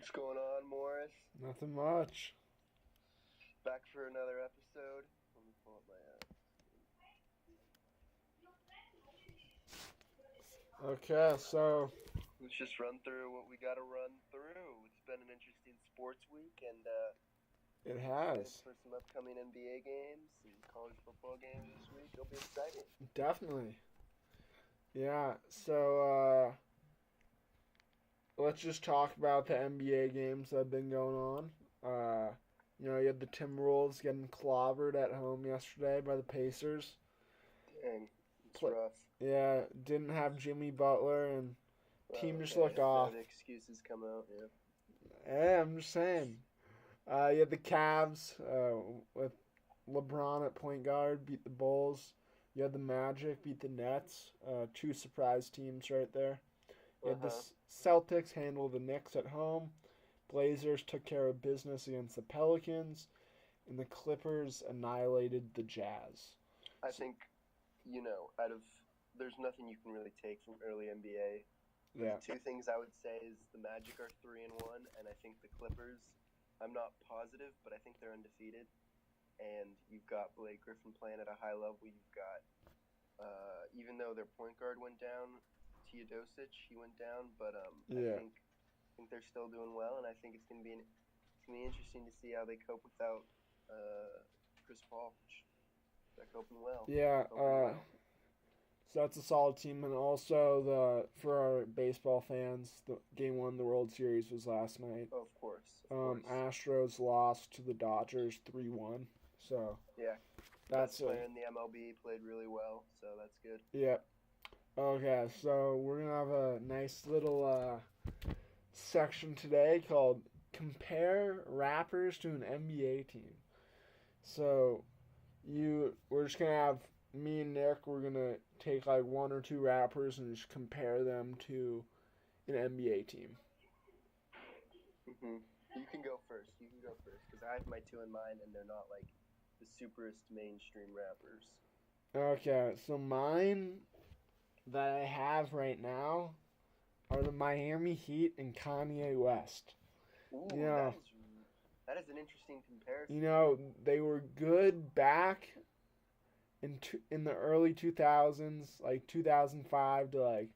What's going on, Morris? Nothing much. Back for another episode. Let me pull up my Okay, so Let's just run through what we got to run through. It's been an interesting sports week, and it excited has. for some upcoming NBA games and college football games this week. It'll be exciting. Definitely. Yeah, so let's just talk about the NBA games that have been going on. You had the Timberwolves getting clobbered at home yesterday by the Pacers. Dang, it's Pla rough. Yeah, didn't have Jimmy Butler and team just Okay, looked so off. the excuses come out. Yeah. Hey, I'm just saying. You had the Cavs with LeBron at point guard beat the Bulls. You had the Magic beat the Nets. Two surprise teams right there. You Uh had the huh. Celtics handle the Knicks at home. Blazers took care of business against the Pelicans, and the Clippers annihilated the Jazz. I So, think out of there's nothing you can really take from early NBA. But the yeah, two things I would say is the Magic are 3-1, and I think the Clippers. I'm not positive, but I think they're undefeated. And you've got Blake Griffin playing at a high level. You've got even though their point guard went down, Teodosic, he went down, but I yeah, think they're still doing well, and I think it's gonna be interesting to see how they cope without Chris Paul. They're coping well. yeah. Coping well. So that's a solid team, and also the for our baseball fans, the game one of the World Series was last night. Oh, of course, of course. Astros lost to the Dodgers 3-1. So Yeah, that's best a player in the MLB played really well, so that's good. yeah. Okay, so we're gonna have a nice little section today called "Compare Rappers to an NBA Team." So we're just gonna have me and Nick. We're gonna take like one or two rappers and just compare them to an NBA team. hmm You can go first. You can go first because I have my two in mind, and they're not like the superest mainstream rappers. Okay, so mine that I have right now are the Miami Heat and Kanye West. You Ooh, know, that is an interesting you comparison. know they were good back in the early 2000s, like 2005 to like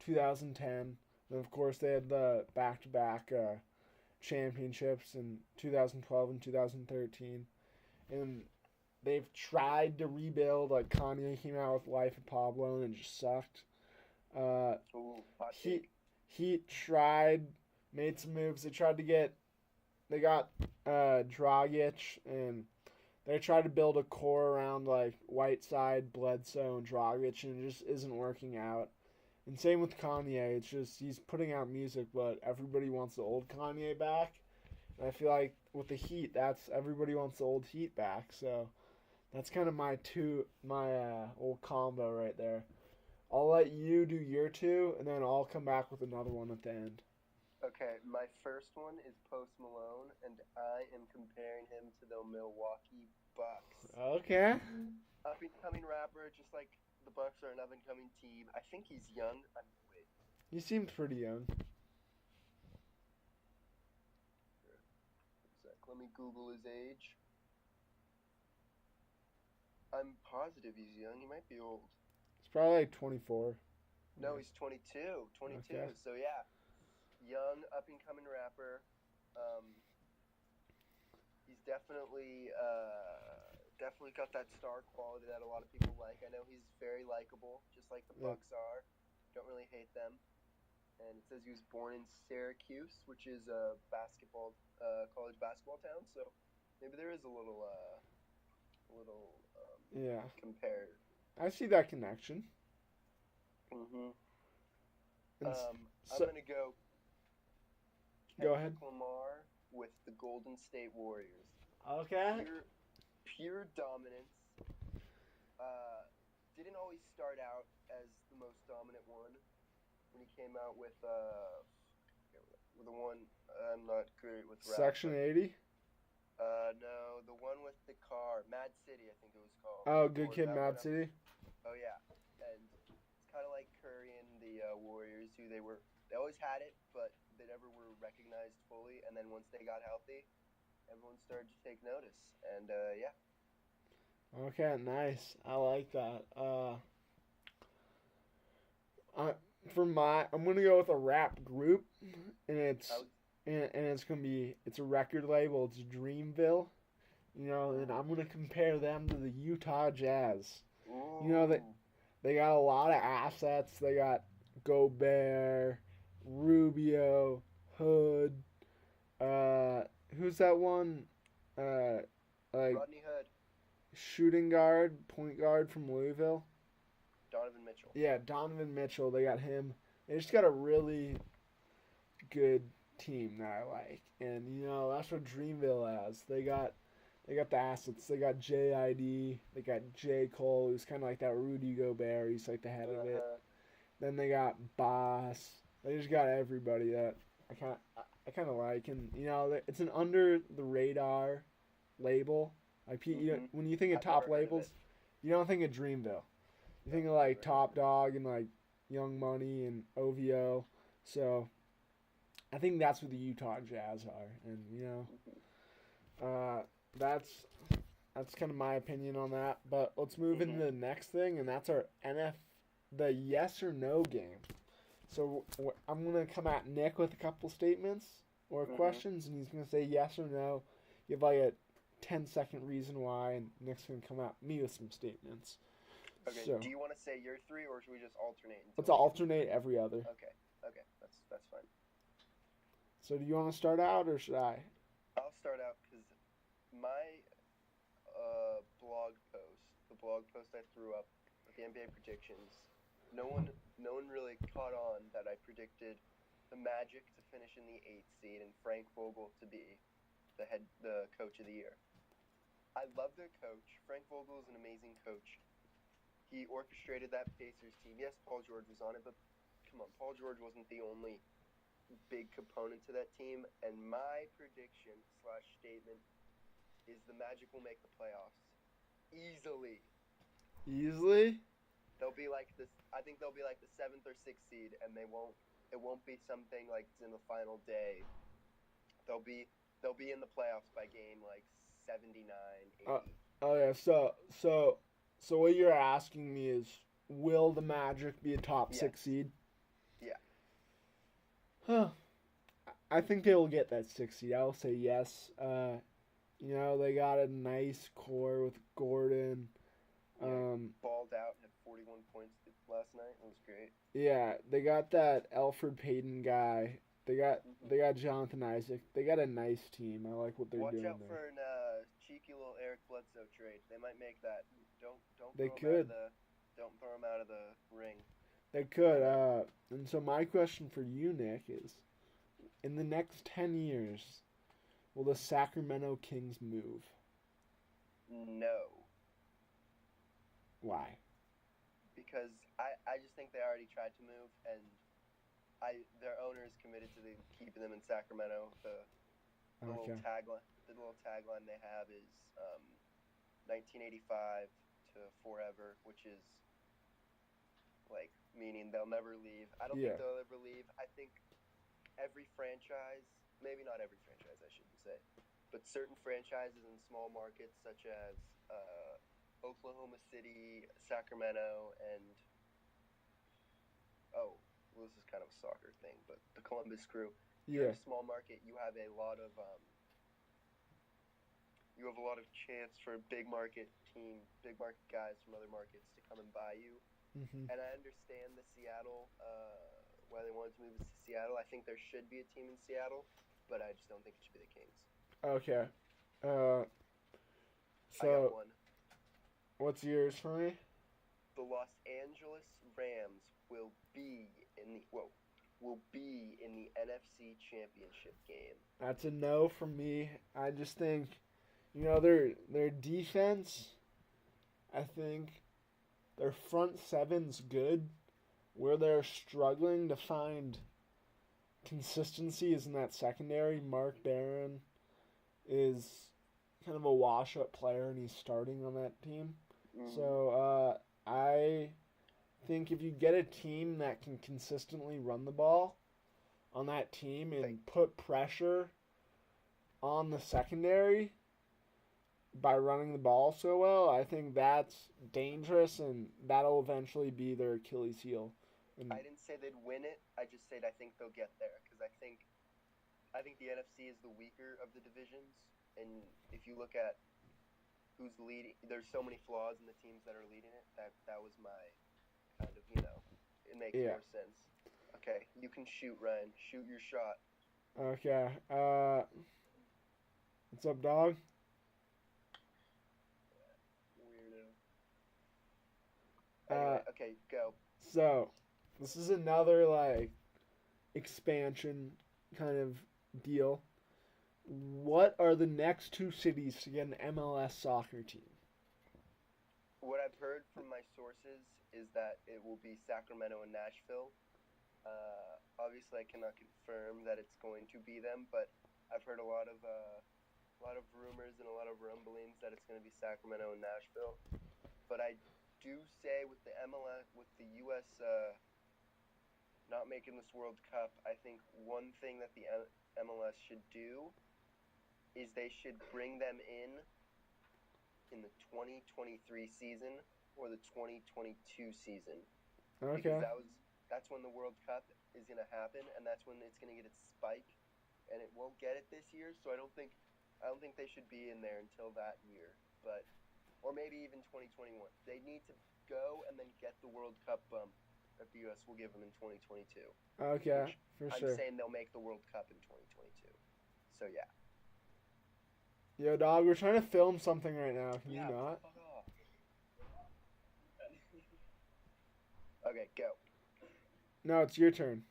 2010. And of course, they had the back-to-back championships in 2012 and 2013. And they've tried to rebuild. Like Kanye came out with Life of Pablo and it just sucked. Uh, Ooh, hot he take. he tried, made some moves. They got Dragic, and they tried to build a core around like Whiteside, Bledsoe, and Dragic, and it just isn't working out. And same with Kanye. It's just he's putting out music, but everybody wants the old Kanye back. And I feel like with the Heat, that's everybody wants the old Heat back. So that's kind of my old combo right there. I'll let you do your two, and then I'll come back with another one at the end. Okay, my first one is Post Malone, and I am comparing him to the Milwaukee Bucks. Okay. Up and coming rapper, just like the Bucks are an up and coming team. I think he's young. Wait, He seems pretty young. here, one sec. Let me Google his age. I'm positive he's young. He might be old. He's probably like 24. No, Yeah. he's 22. Okay. 22. So yeah, young up and coming rapper. Um, he's definitely got that star quality that a lot of people like. I know he's very likable, just like the Yep. Bucks are. Don't really hate them. And it says he was born in Syracuse, which is a college basketball town. So maybe there is a little Yeah. compared. I see that connection. hmm And I'm so, gonna go go ahead. Kendrick Lamar with the Golden State Warriors. Okay. Pure, pure dominance. Uh, didn't always start out as the most dominant one when he came out with the one. I'm not great with rap, Section but 80. no, the one with the car, Mad City, I think it was called. Oh, Good Or Kid, that Mad City. oh yeah, and it's kind of like Curry and the Warriors, who they were They always had it, but they never were recognized fully. And then once they got healthy, everyone started to take notice. And yeah. Okay, nice. I like that. I, I'm gonna go with a rap group, and it's gonna be it's a record label. It's Dreamville. And I'm gonna compare them to the Utah Jazz. You know that Ooh. they got a lot of assets. They got Gobert, Rubio, Hood. Who's that one? Uh, like Rodney Hood, shooting guard, point guard from Louisville. Donovan Mitchell. Yeah, Donovan Mitchell. They got him. They just got a really good team that I like, and that's what Dreamville has. They got the assets. They got JID. They got J Cole, who's kind of like that Rudy Gobert. He's like the head of it. Then they got Boss. They just got everybody that I kind of like, and it's an under the radar label. Like when you think of I've top never heard of labels, it. you don't think of Dreamville. You think of like Top Dog and like Young Money and OVO. So I think that's what the Utah Jazz are, and that's kind of my opinion on that. But let's move into the next thing, and that's our the yes or no game. So I'm gonna come at Nick with a couple statements or questions, and he's gonna say yes or no. Give like a 10-second reason why, and Nick's gonna come at me with some statements. Okay. So, do you want to say your three, or should we just alternate? Let's alternate every other. Okay. Okay. That's fine. So do you want to start out, or should I? I'll start out because my the blog post I threw up with the NBA predictions, no one really caught on that I predicted the Magic to finish in the 8th seed and Frank Vogel to be the coach of the year. I love their coach. Frank Vogel is an amazing coach. He orchestrated that Pacers team. Yes, Paul George was on it, but come on, Paul George wasn't the only big component to that team. And my prediction / statement is the Magic will make the playoffs easily. Easily? They'll be like this. I think they'll be like the 7th or 6th seed, and they won't. It won't be something like it's in the final day. They'll be in the playoffs by game like 79, 80. Oh yeah. So what you're asking me is, will the Magic be a top 6 seed? Yeah. Huh. I think they will get that 6 seed. I'll say yes. They got a nice core with Gordon. Balled out and had 41 points last night. It was great. Yeah, they got that Alfred Payton guy. They got Jonathan Isaac. They got a nice team. I like what they're doing there. Watch out for an cheeky little Eric Bledsoe trade. They might make that. Don't throw him out of the ring. They could. And so my question for you, Nick, is: in the next 10 years, will the Sacramento Kings move? No. Why? Because I just think they already tried to move, and their owner is committed to keeping them in Sacramento. The little tagline they have is 1985 to forever, which is like meaning they'll never leave. I don't think they'll ever leave. I think every franchise, maybe not every franchise, I shouldn't say, but certain franchises in small markets such as Oklahoma City, Sacramento, and this is kind of a soccer thing, but the Columbus Crew. Yeah. In a small market, you have a lot of chance for big market guys from other markets to come and buy you. Mm-hmm. And I understand the Seattle, why they wanted to move to Seattle. I think there should be a team in Seattle, but I just don't think it should be the Kings. Okay. I got one. What's yours for me? The Los Angeles Rams will be in the NFC Championship game. That's a no from me. I just think, their defense, I think their front seven's good. Where they're struggling to find consistency is in that secondary. Mark Barron is kind of a wash-up player, and he's starting on that team. Mm-hmm. So I think if you get a team that can consistently run the ball, on that team Like, and put pressure on the secondary by running the ball so well, I think that's dangerous and that'll eventually be their Achilles heel. And I didn't say they'd win it. I just said I think they'll get there because I think the NFC is the weaker of the divisions, and if you look at who's leading, there's so many flaws in the teams that are leading it. That was my kind of it makes yeah. more sense. Okay, you can shoot, Ryan. Shoot your shot. Okay. What's up, dog? Weirdo. Uh, Anyway, okay, go. so this is another like expansion kind of deal. What are the next two cities to get an MLS soccer team? What I've heard from my sources is that it will be Sacramento and Nashville. Obviously, I cannot confirm that it's going to be them, but I've heard a lot of rumors and a lot of rumblings that it's going to be Sacramento and Nashville. But I do say with the MLS, with the U.S. Not making this World Cup, I think one thing that the MLS should do is they should bring them in the 2023 season or the 2022 season. Okay. Because that's when the World Cup is going to happen, and that's when it's going to get its spike, and it won't get it this year. So I don't think they should be in there until that year, or maybe even 2021. They need to go and then get the World Cup bump that the U.S. will give them in 2022. Okay, for I'm sure. saying they'll make the World Cup in 2022. So yeah. Yo, dog, we're trying to film something right now. Can you not? Fuck off. Okay, go. No, it's your turn.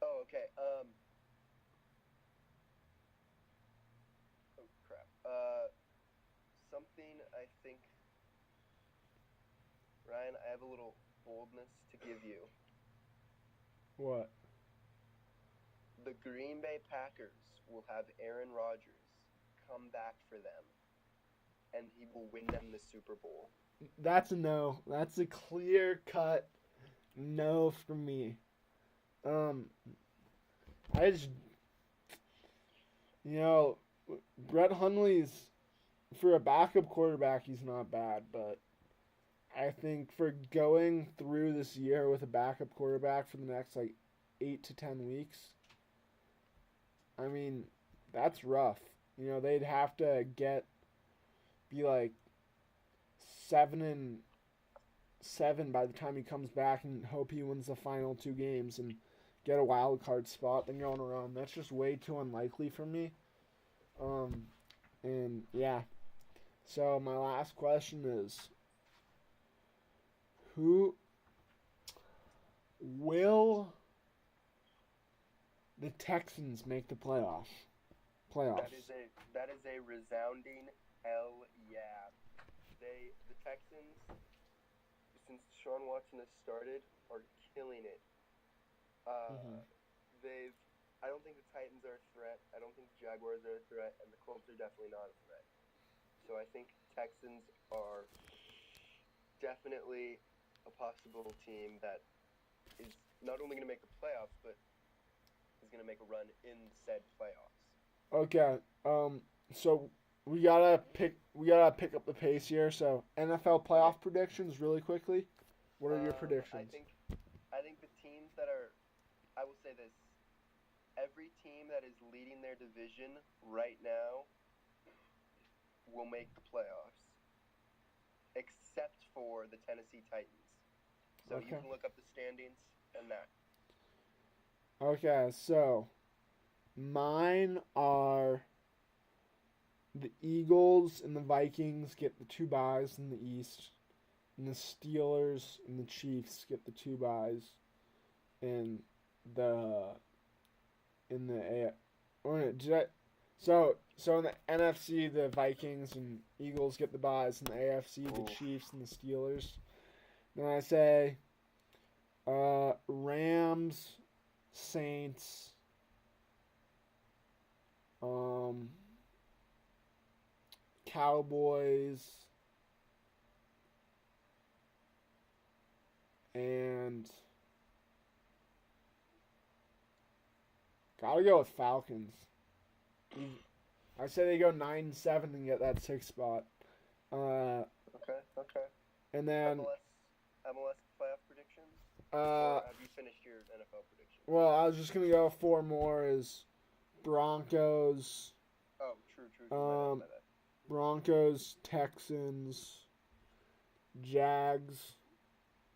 Oh, okay. Oh crap. Something I think, Ryan, I have a little boldness to give you. What? The Green Bay Packers will have Aaron Rodgers come back for them, and he will win them the Super Bowl. That's a no. That's a clear cut no from me. I just, Brett Hundley's, for a backup quarterback, he's not bad, but I think for going through this year with a backup quarterback for the next, 8 to 10 weeks, I mean, that's rough. They'd have to be 7-7 by the time he comes back and hope he wins the final two games and get a wild card spot, then go on a run. That's just way too unlikely for me. And yeah. So my last question is, who will the Texans make the playoffs? That is a resounding hell yeah. The Texans, since Deshaun Watson has started, are killing it. I don't think the Titans are a threat. I don't think the Jaguars are a threat, and the Colts are definitely not a threat. So I think Texans are definitely a possible team that is not only going to make the playoffs, but is going to make a run in said playoffs. Okay. So we gotta pick up the pace here. So NFL playoff predictions really quickly. What are your predictions? I think the teams that are, I will say this, every team that is leading their division right now will make the playoffs, except for the Tennessee Titans. So you can look up the standings and that. Okay, so mine are the Eagles and the Vikings get the 2 byes in the East, and the Steelers and the Chiefs get the 2 byes in the so in the NFC the Vikings and Eagles get the byes, in the AFC the Chiefs and the Steelers. Then I say Rams, Saints, Cowboys, and Gotta go with Falcons. I say they go 9-7 and get that 6th spot. Okay. And then MLS playoff predictions? uh, Or have you finished your NFL predictions? well, I was just gonna go 4 more is Broncos, Oh, true. My bad. Broncos, Texans, Jags,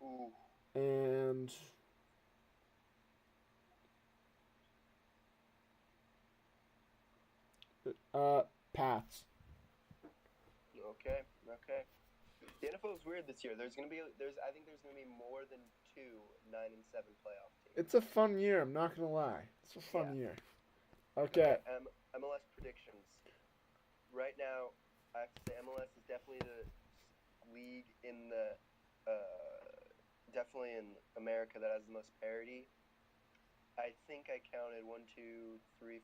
Ooh. and Pats. Okay. The NFL is weird this year. I think there's gonna be more than 2 9-7 playoff teams. It's a fun year. I'm not gonna lie. It's a fun year. Okay. MLS predictions. Right now, I have to say MLS is definitely the league in the definitely in America that has the most parity. I think I counted 1, 2, 3.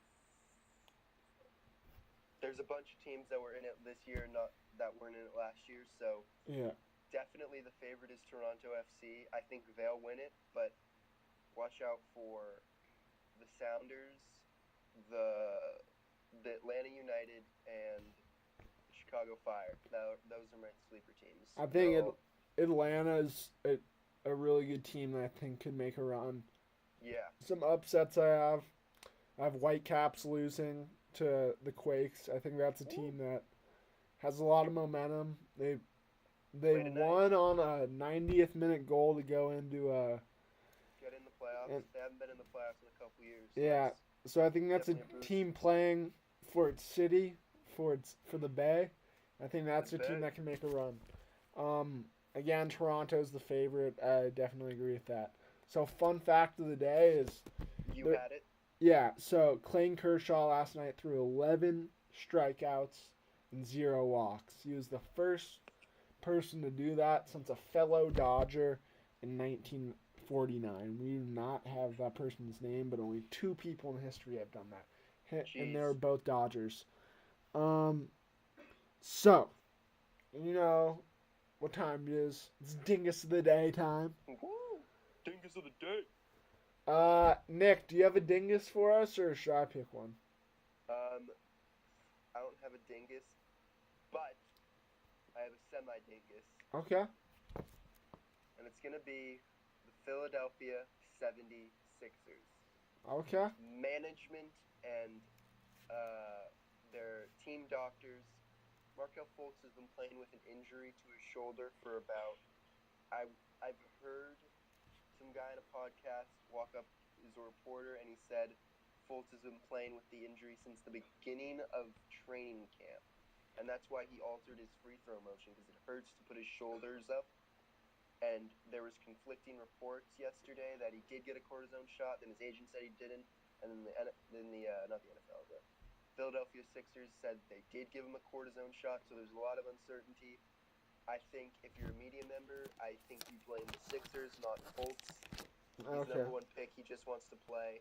There's a bunch of teams that were in it this year, not that weren't in it last year. So Yeah. definitely the favorite is Toronto FC. I think they'll win it, but watch out for the Sounders, the Atlanta United, and Chicago Fire. Those are my sleeper teams. I think Atlanta's a really good team that I think could make a run. Yeah. Some upsets I have. I have Whitecaps losing to the Quakes. I think that's a team that has a lot of momentum. They won on a 90th minute goal to go into get in the playoffs. They haven't been in the playoffs in a couple years. Yeah. So I think that's a team playing for its city, for the Bay. I think that's a team that can make a run. Again, Toronto's the favorite. I definitely agree with that. So fun fact of the day is you had it. Yeah, so Clayton Kershaw last night threw 11 strikeouts and 0 walks. He was the first person to do that since a fellow Dodger in 1949. We do not have that person's name, but only 2 people in history have done that. And they were both Dodgers. So, you know what time it is. It's Dingus of the Day time. Woo! Dingus of the Day. Nick, do you have a dingus for us, or should I pick one? I don't have a dingus, but I have a semi-dingus. Okay. And it's gonna be the Philadelphia 76ers. Okay. Management and their team doctors. Markelle Fultz has been playing with an injury to his shoulder for about. I've heard some guy in a podcast walk up as a reporter and he said Fultz has been playing with the injury since the beginning of training camp, and that's why he altered his free throw motion because it hurts to put his shoulders up. And there was conflicting reports yesterday that he did get a cortisone shot, then his agent said he didn't, and then not the NFL, the Philadelphia Sixers said they did give him a cortisone shot, so there's a lot of uncertainty. I think if you're a media member, I think you blame the Sixers, not Fultz. He's the number 1 pick. He just wants to play.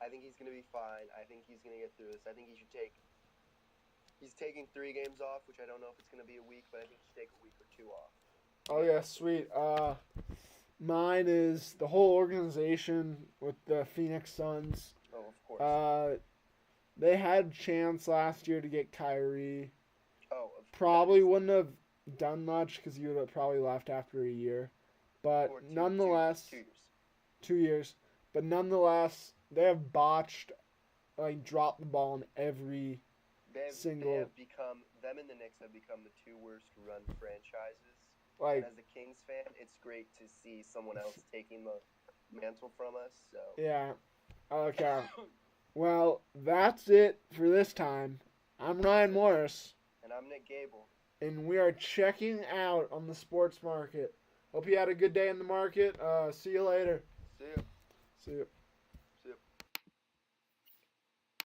I think he's going to be fine. I think he's going to get through this. I think he should take. He's taking 3 games off, which I don't know if it's going to be a week, but I think he should take a week or 2 off. Oh yeah, sweet. Mine is the whole organization with the Phoenix Suns. Oh, of course. They had a chance last year to get Kyrie. Oh, probably wouldn't have done much because he would have probably left after a year. But nonetheless, 2 years. But nonetheless, they have botched, dropped the ball in every single. They have become, them and the Knicks have become the 2 worst run franchises. And as a Kings fan, it's great to see someone else taking the mantle from us. So yeah. Okay. Well, that's it for this time. I'm Ryan Morris. And I'm Nick Gable. And we are checking out on the Sports Market. Hope you had a good day in the market. See you later. See ya. See you.